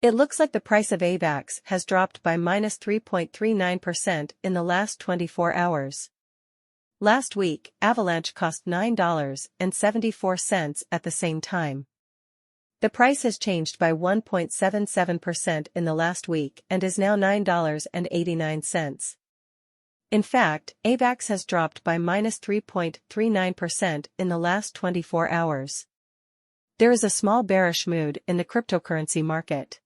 It looks like the price of AVAX has dropped by minus 3.39% in the last 24 hours. Last week, Avalanche cost $9.74 at the same time. The price has changed by 1.77% in the last week and is now $9.89. In fact, AVAX has dropped by minus 3.39% in the last 24 hours. There is a small bearish mood in the cryptocurrency market.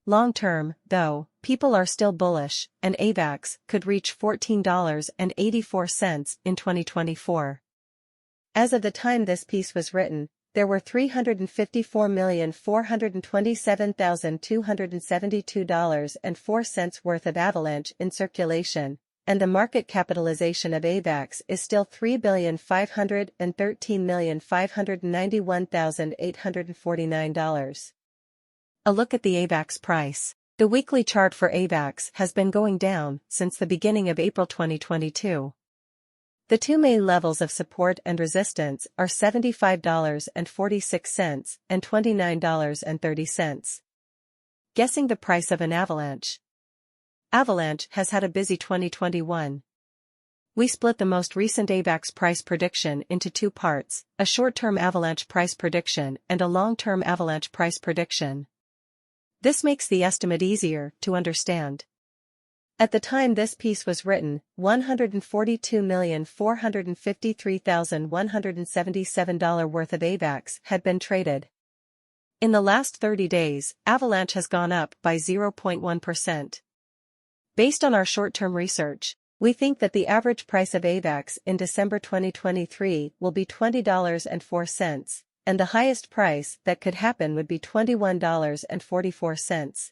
Long-term, though, people are still bullish, and AVAX could reach $14.84 in 2024. As of the time this piece was written, there were $354,427,272.04 worth of Avalanche in circulation, and the market capitalization of AVAX is still $3,513,591,849. A look at the AVAX price. The weekly chart for AVAX has been going down since the beginning of April 2022. The two main levels of support and resistance are $75.46 and $29.30. Guessing the price of an Avalanche. Avalanche has had a busy 2021. We split the most recent AVAX price prediction into two parts, a short-term Avalanche price prediction and a long-term Avalanche price prediction. This makes the estimate easier to understand. At the time this piece was written, $142,453,177 worth of AVAX had been traded. In the last 30 days, Avalanche has gone up by 0.1%. Based on our short-term research, we think that the average price of AVAX in December 2023 will be $20.04. And the highest price that could happen would be $21.44.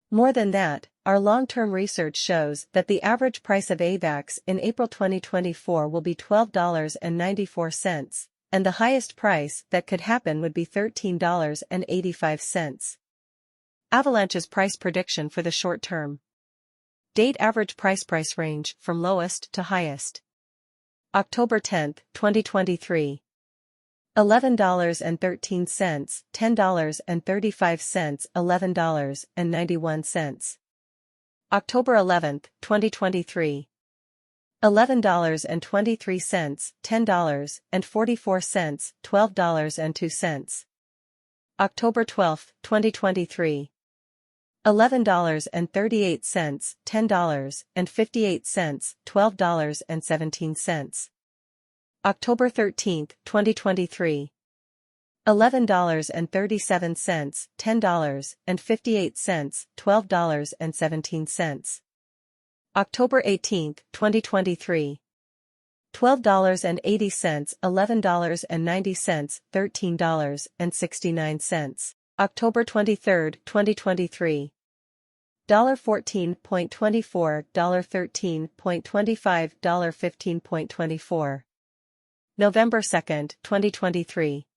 More than that, our long-term research shows that the average price of AVAX in April 2024 will be $12.94, and the highest price that could happen would be $13.85. Avalanche's price prediction for the short term. Date average price range from lowest to highest. October 10, 2023. $11.13, $10.35, $11.91. October 11, 2023. $11.23, $10.44, $12.02. October 12, 2023. $11.38, $10.58, $12.17. October 13, 2023. $11.37, $10.58, $12.17. October 18, 2023. $12.80, $11.90, $13.69. October 23, 2023. $14.24, $13.25, $15.24. November 2, 2023.